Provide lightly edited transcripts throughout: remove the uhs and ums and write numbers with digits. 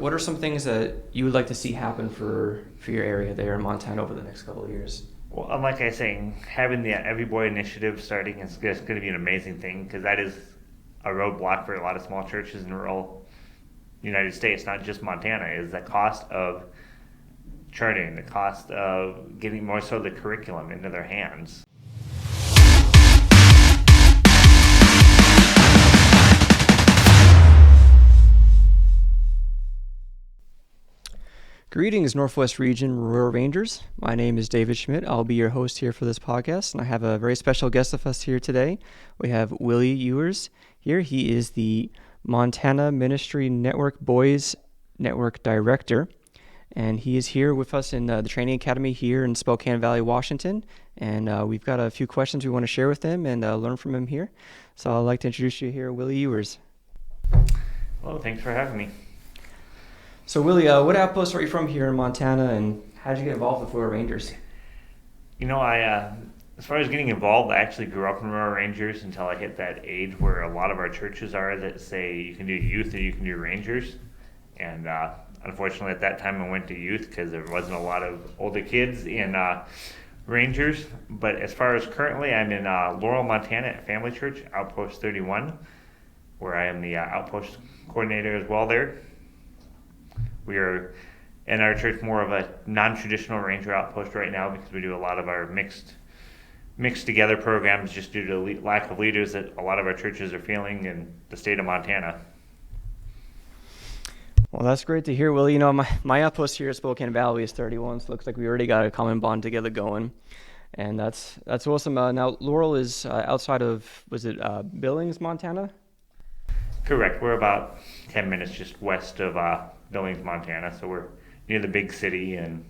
What are some things that you would like to see happen for your area there in Montana over the next couple of years? Well, like I was saying, having the Every Boy initiative starting is just going to be an amazing thing because that is a roadblock for a lot of small churches in rural United States, not just Montana, is the cost of charting, the cost of getting more so the curriculum into their hands. Greetings, Northwest Region Rural Rangers. My name is David Schmidt. I'll be your host here for this podcast, and I have a very special guest with us here today. We have Willie Ewers here. He is the Montana Ministry Network Boys Network Director, and he is here with us in the Training Academy here in Spokane Valley, Washington, and we've got a few questions we want to share with him and learn from him here. So I'd like to introduce you here, Willie Ewers. Well, thanks for having me. So Willie, what outpost are you from here in Montana, and how did you get involved with Rural Rangers? You know, as far as getting involved, I actually grew up in Rural Rangers until I hit that age where a lot of our churches are that say you can do youth or you can do Rangers. And unfortunately at that time I went to youth because there wasn't a lot of older kids in Rangers. But as far as currently, I'm in Laurel, Montana at Family Church, Outpost 31, where I am the outpost coordinator as well there. We are in our church more of a non-traditional ranger outpost right now because we do a lot of our mixed together programs just due to lack of leaders that a lot of our churches are feeling in the state of Montana. Well, that's great to hear, Willie. You know, my outpost here at Spokane Valley is 31, so it looks like we already got a common bond together going, and that's awesome. Now, Laurel is outside of, was it Billings, Montana? Correct. We're about 10 minutes just west of Billings, Montana, so we're near the big city and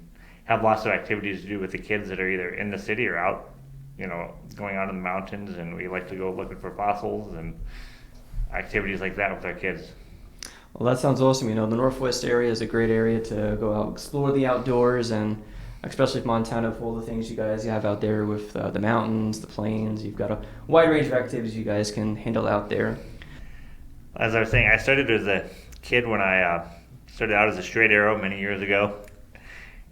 have lots of activities to do with the kids that are either in the city or out, going out in the mountains, and we like to go looking for fossils and activities like that with our kids. Well, that sounds awesome. You know, the Northwest area is a great area to go out, explore the outdoors, and especially Montana, for all the things you guys have out there with the mountains, the plains. You've got a wide range of activities you guys can handle out there. As I was saying, I started as a kid when I started out as a straight arrow many years ago,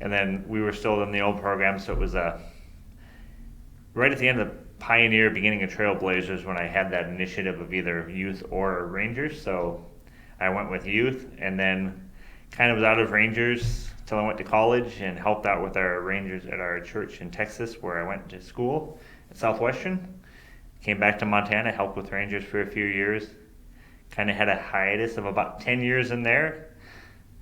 and then we were still in the old program, so it was right at the end of the Pioneer, beginning of Trailblazers, when I had that initiative of either youth or Rangers. So I went with youth, and then kind of was out of Rangers until I went to college and helped out with our Rangers at our church in Texas, where I went to school at Southwestern. Came back to Montana, helped with Rangers for a few years. Kind of had a hiatus of about 10 years in there.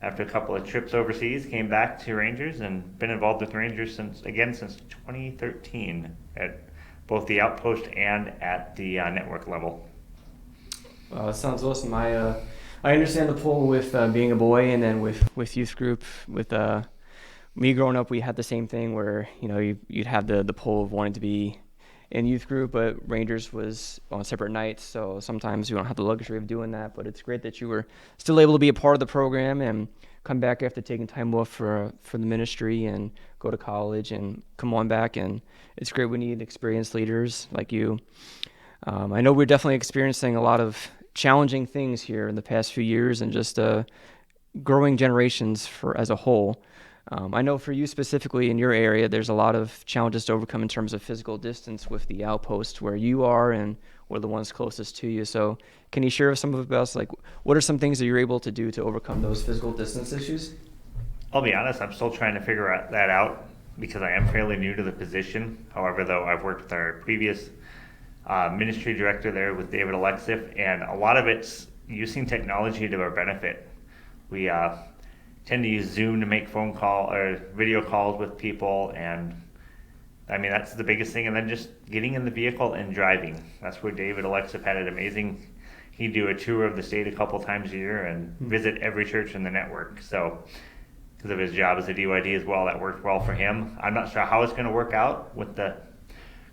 After a couple of trips overseas, came back to Rangers and been involved with Rangers since 2013 at both the outpost and at the network level. It sounds awesome. I understand the pull with being a boy, and then with youth group. With me growing up, we had the same thing where you'd have the pull of wanting to be in youth group, but Rangers was on separate nights, so sometimes you don't have the luxury of doing that. But it's great that you were still able to be a part of the program and come back after taking time off for the ministry and go to college and come on back. And it's great we need experienced leaders like you. I know we're definitely experiencing a lot of challenging things here in the past few years, and just growing generations as a whole. I know for you specifically in your area, there's a lot of challenges to overcome in terms of physical distance with the outpost where you are and we're the ones closest to you. So can you share some of us, like, what are some things that you're able to do to overcome those physical distance issues? I'll be honest, I'm still trying to figure that out because I am fairly new to the position. However, though, I've worked with our previous ministry director there with David Alexif, and a lot of it's using technology to our benefit. We tend to use Zoom to make phone call or video calls with people, and I mean that's the biggest thing. And then just getting in the vehicle and driving. That's where David Alexif had it amazing. He'd do a tour of the state a couple times a year and visit every church in the network. So because of his job as a DYD as well, that worked well for him. I'm not sure how it's going to work out with the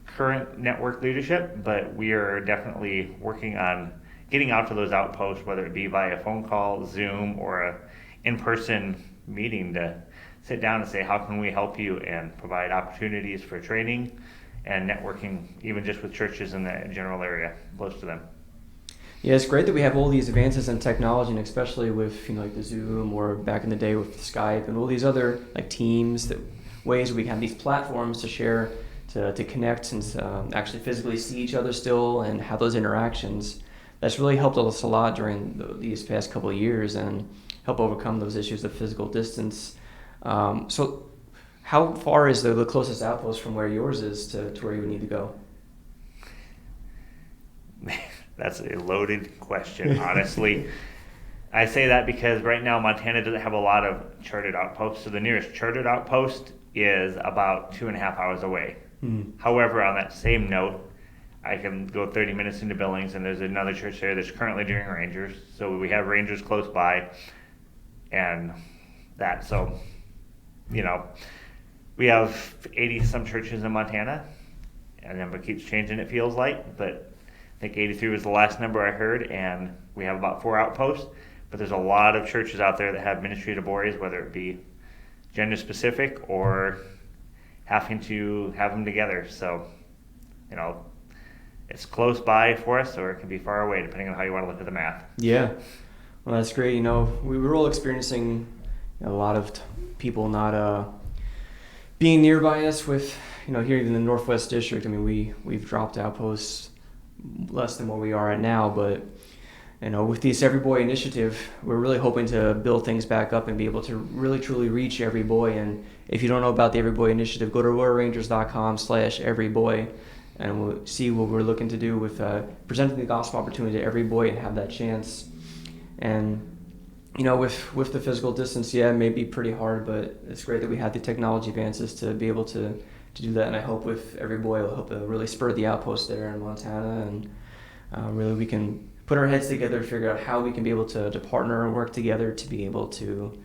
current network leadership, but we are definitely working on getting out to those outposts, whether it be via phone call, Zoom, or a in-person meeting to sit down and say, how can we help you, and provide opportunities for training and networking, even just with churches in the general area close to them. Yeah, it's great that we have all these advances in technology, and especially with like the Zoom, or back in the day with Skype and all these other like Teams, that ways we have these platforms to share, to connect, and actually physically see each other still and have those interactions. That's really helped us a lot during these past couple of years and help overcome those issues of physical distance. So how far is the closest outpost from where yours is to where you would need to go? That's a loaded question, honestly. I say that because right now Montana doesn't have a lot of chartered outposts. So the nearest chartered outpost is about 2.5 hours away. However, on that same note, I can go 30 minutes into Billings, and there's another church there that's currently doing Rangers. So we have Rangers close by, and that. So, we have 80 some churches in Montana, and the number keeps changing, it feels like, but I think 83 was the last number I heard, and we have about 4 outposts. But there's a lot of churches out there that have ministry to boys, whether it be gender specific or having to have them together. So, it's close by for us, or it can be far away, depending on how you want to look at the math. Yeah, well, that's great. We were all experiencing a lot of people not being nearby us with, here in the Northwest District. I mean, we've dropped outposts less than what we are at now, but with this Every Boy initiative, we're really hoping to build things back up and be able to really truly reach every boy. And if you don't know about the Every Boy initiative, go to royalrangers.com/everyboy, and we'll see what we're looking to do with presenting the gospel opportunity to every boy and have that chance. And with the physical distance, it may be pretty hard, but it's great that we have the technology advances to be able to do that. And I hope with Every Boy, it'll help to really spur the outpost there in Montana, and really we can put our heads together to figure out how we can be able to partner and work together to be able to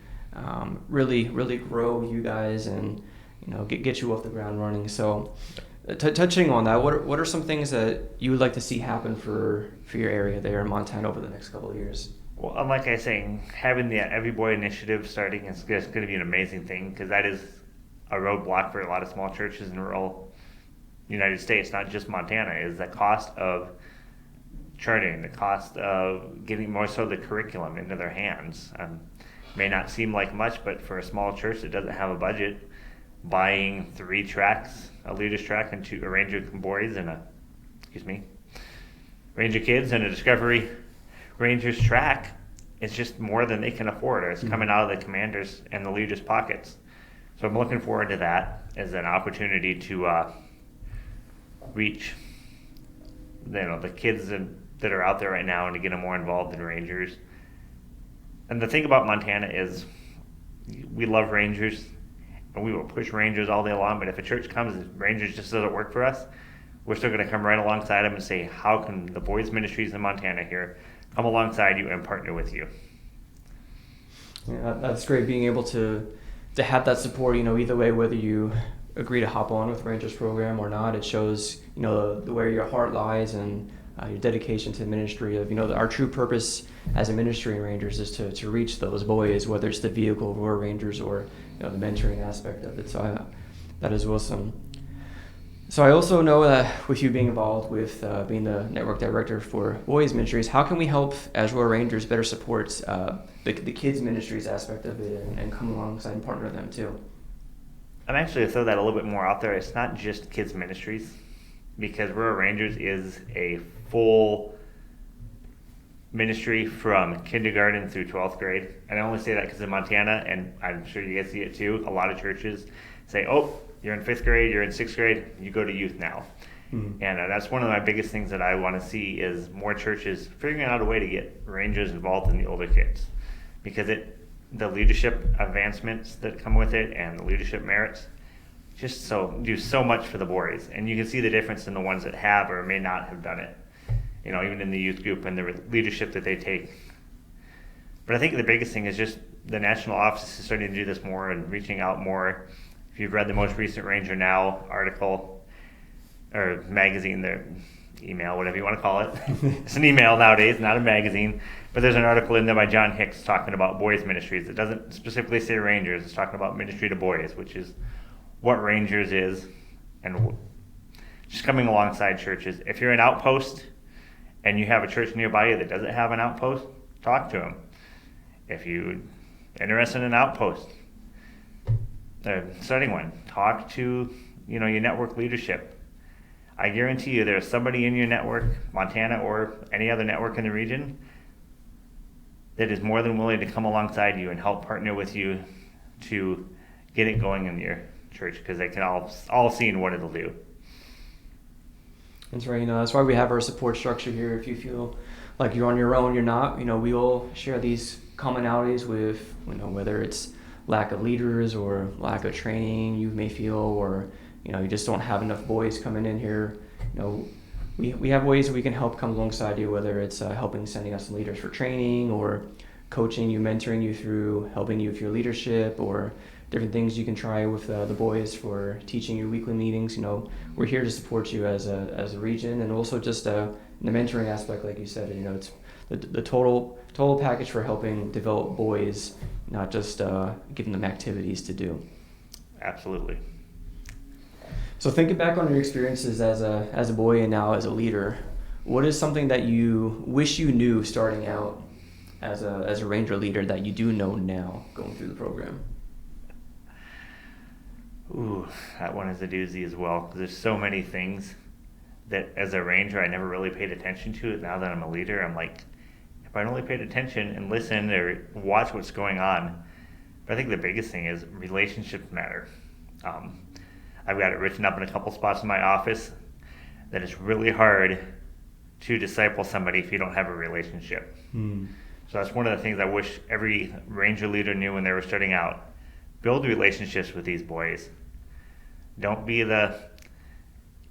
really grow you guys and get you off the ground running. So touching on that, what are some things that you would like to see happen for your area there in Montana over the next couple of years? Well, like I was saying, having the Every Boy initiative starting is just going to be an amazing thing, because that is a roadblock for a lot of small churches in rural United States, not just Montana, is the cost of charting, the cost of getting more so the curriculum into their hands. May not seem like much, but for a small church that doesn't have a budget, buying 3 tracks, a leaders track and 2 Ranger boys and Ranger kids and a Discovery Rangers track, is just more than they can afford, or it's coming out of the commanders and the leaders' pockets. So I'm looking forward to that as an opportunity to reach the kids that are out there right now and to get them more involved in Rangers. And the thing about Montana is we love Rangers, and we will push Rangers all day long, but if a church comes and Rangers just doesn't work for us, we're still going to come right alongside them and say, how can the boys' ministries in Montana here come alongside you and partner with you? Yeah, that's great, being able to have that support, either way, whether you agree to hop on with Rangers program or not. It shows, where your heart lies and your dedication to the ministry of, our true purpose as a ministry in Rangers is to reach those boys, whether it's the vehicle of Royal Rangers or, the mentoring aspect of it. So that is awesome. So I also know that with you being involved with being the network director for Boys Ministries, how can we help as Royal Rangers better support the kids ministries aspect of it and come alongside and partner with them too? I'm actually to throw that a little bit more out there. It's not just kids ministries, because Royal Rangers is a full ministry from kindergarten through 12th grade. And I only say that because in Montana, and I'm sure you guys see it too, a lot of churches say, oh, you're in 5th grade, you're in 6th grade, you go to youth now. Mm-hmm. And that's one of my biggest things that I want to see is more churches figuring out a way to get Rangers involved in the older kids, because the leadership advancements that come with it and the leadership merits just do so much for the boys. And you can see the difference in the ones that have or may not have done it, even in the youth group and the leadership that they take. But I think the biggest thing is just the national office is starting to do this more and reaching out more. If you've read the most recent Ranger Now article or magazine, their email, whatever you want to call it. It's an email nowadays, not a magazine. But there's an article in there by John Hicks talking about boys ministries. It doesn't specifically say Rangers. It's talking about ministry to boys, which is what Rangers is, and just coming alongside churches. If you're an outpost and you have a church nearby you that doesn't have an outpost, talk to them. If you're interested in an outpost, starting one, talk to your network leadership. I guarantee you there's somebody in your network, Montana or any other network in the region, that is more than willing to come alongside you and help partner with you to get it going in your church, because they can all see what it'll do. That's right. That's why we have our support structure here. If you feel like you're on your own, you're not. We all share these commonalities with, whether it's lack of leaders or lack of training you may feel, or you just don't have enough boys coming in here. We have ways we can help come alongside you, whether it's sending us some leaders for training, or coaching you, mentoring you through helping you with your leadership, or different things you can try with the boys for teaching your weekly meetings. We're here to support you as a region, and also just in the mentoring aspect, like you said. It's the total package for helping develop boys, not just giving them activities to do. Absolutely. So thinking back on your experiences as a boy and now as a leader, what is something that you wish you knew starting out as a Ranger leader that you do know now going through the program? Ooh, that one is a doozy as well, because there's so many things that as a Ranger I never really paid attention to. It. Now that I'm a leader, I'm like, if I only paid attention and listened or watch what's going on. But I think the biggest thing is relationships matter. I've got it written up in a couple spots in my office that it's really hard to disciple somebody if you don't have a relationship. So that's one of the things I wish every Ranger leader knew when they were starting out. Build relationships with these boys. Don't be the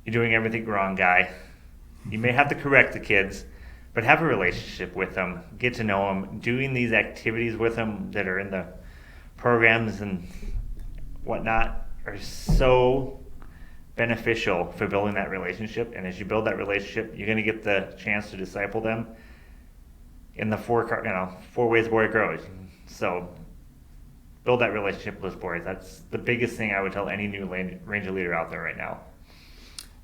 you're doing everything wrong guy. You may have to correct the kids, but have a relationship with them. Get to know them. Doing these activities with them that are in the programs and whatnot are so beneficial for building that relationship. And as you build that relationship, you're going to get the chance to disciple them in the four ways a boy grows. So build that relationship with those boys. That's the biggest thing I would tell any new Ranger leader out there right now.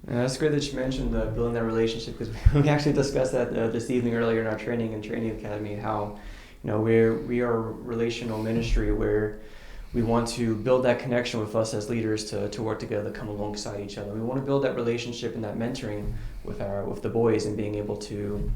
Yeah, that's great that you mentioned building that relationship, because we actually discussed that this evening earlier in our training academy, how we are a relational ministry where we want to build that connection with us as leaders to work together, come alongside each other. We want to build that relationship and that mentoring with the boys, and being able to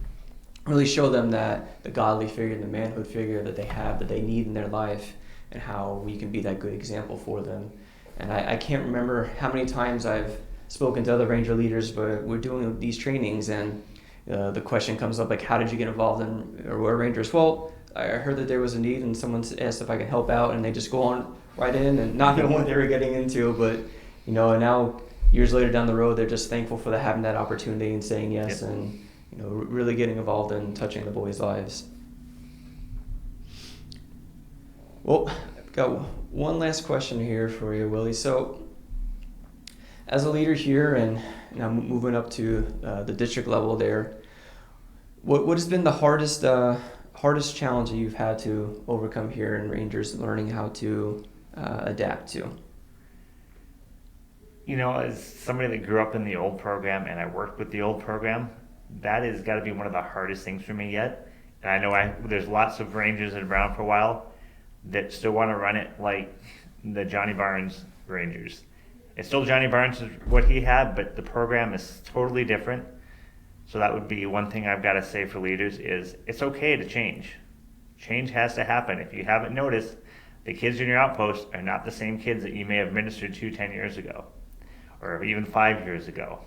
really show them that the godly figure, the manhood figure that they need in their life, and how we can be that good example for them. And I can't remember how many times I've spoken to other Ranger leaders, but we're doing these trainings, and the question comes up like, how did you get involved in or we're Rangers? Well, I heard that there was a need and someone asked if I could help out, and they just go on right in and not know what they were getting into. But and now years later down the road, they're just thankful for having that opportunity and saying yes. Yep. And really getting involved in touching the boys' lives. Well, I've got one last question here for you, Willie. So as a leader here, and now moving up to the district level there, what has been the hardest challenge that you've had to overcome here in Rangers, learning how to adapt to? As somebody that grew up in the old program and I worked with the old program, that has got to be one of the hardest things for me yet. And I know there's lots of Rangers that have been around for a while that still want to run it like the Johnny Barnes Rangers. It's still Johnny Barnes is what he had, but the program is totally different. So that would be one thing I've got to say for leaders is it's okay to change. Change has to happen. If you haven't noticed, the kids in your outpost are not the same kids that you may have ministered to 10 years ago, or even 5 years ago,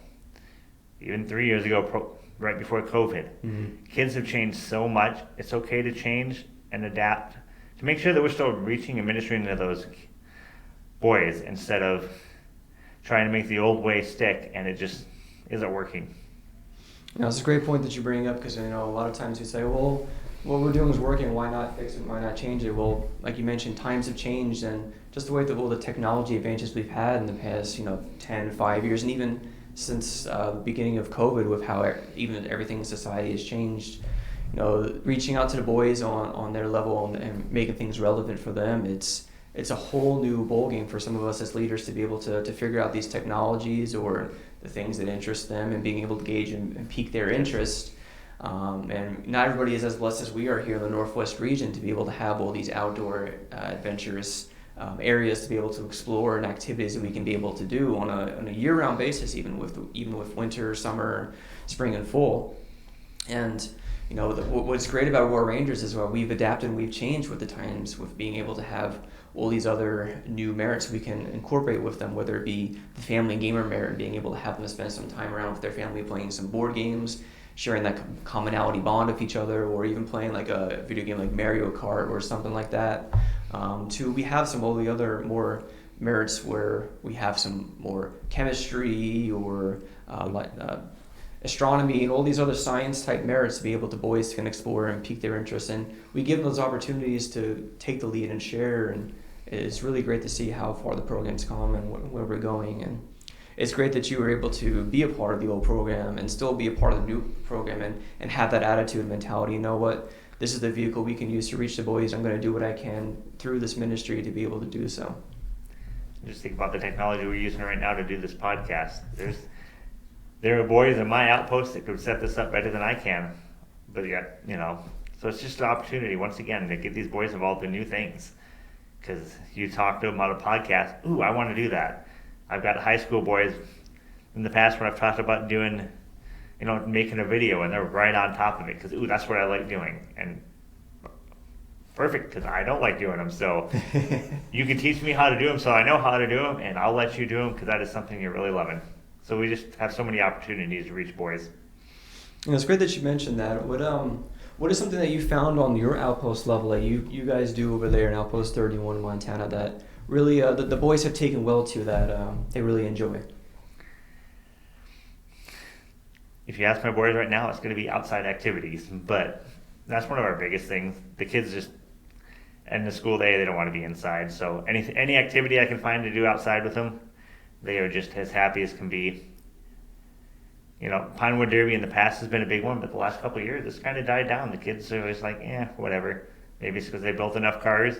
even 3 years ago, right before COVID. Mm-hmm. Kids have changed so much. It's okay to change and adapt to make sure that we're still reaching and ministering to those boys instead of trying to make the old way stick and it just isn't working. It's a great point that you bring up, because a lot of times you say, well, what we're doing is working, why not fix it, why not change it? Well, like you mentioned, times have changed, and just the way that all the technology advances we've had in the past 10, 5 years, and even since the beginning of COVID, with how even everything in society has changed, reaching out to the boys on their level and making things relevant for them, it's a whole new ballgame for some of us as leaders to be able to figure out these technologies or the things that interest them, and being able to gauge and pique their interest. And not everybody is as blessed as we are here in the Northwest region to be able to have all these outdoor adventurous areas to be able to explore and activities that we can be able to do on a year-round basis, even with winter, summer, spring, and fall. And what's great about Aurora Rangers is we've adapted and we've changed with the times, with being able to have all these other new merits we can incorporate with them, whether it be the family gamer merit, being able to have them spend some time around with their family playing some board games, sharing that commonality bond with each other, or even playing like a video game like Mario Kart or something like that. We have some of the other more merits where we have some more chemistry or astronomy and all these other science type merits to be able to boys can explore and pique their interest in. We give them those opportunities to take the lead and share, and it's really great to see how far the program's come and where we're going. And it's great that you were able to be a part of the old program and still be a part of the new program and have that attitude and mentality. You know what? This is the vehicle we can use to reach the boys. I'm going to do what I can through this ministry to be able to do so. Just think about the technology we're using right now to do this podcast. There are boys in my outpost that could set this up better than I can. But yet, so it's just an opportunity, once again, to get these boys involved in new things. Because you talk to them on a podcast, ooh, I want to do that. I've got high school boys in the past when I've talked about doing, making a video, and they're right on top of it because, ooh, that's what I like doing. And perfect, because I don't like doing them. So you can teach me how to do them so I know how to do them, and I'll let you do them because that is something you're really loving. So we just have so many opportunities to reach boys. And it's great that you mentioned that. What is something that you found on your outpost level that you guys do over there in Outpost 31 in Montana that really the boys have taken well to, that they really enjoy? If you ask my boys right now, it's going to be outside activities, but that's one of our biggest things. The kids just end the school day, they don't want to be inside. So any activity I can find to do outside with them, they are just as happy as can be. Pinewood Derby in the past has been a big one, but the last couple of years, it's kind of died down. The kids are always like, whatever. Maybe it's because they built enough cars.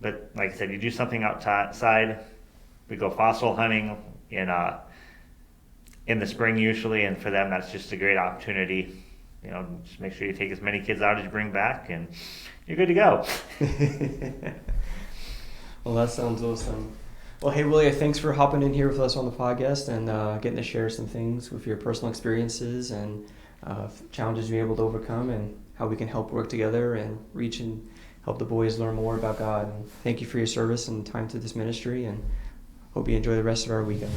But like I said, you do something outside. We go fossil hunting in the spring usually, and for them, that's just a great opportunity. Just make sure you take as many kids out as you bring back, and you're good to go. Well, that sounds awesome. Well, hey, Willie, thanks for hopping in here with us on the podcast and getting to share some things with your personal experiences and challenges you're able to overcome and how we can help work together and reach and help the boys learn more about God. And thank you for your service and time to this ministry, and hope you enjoy the rest of our weekend.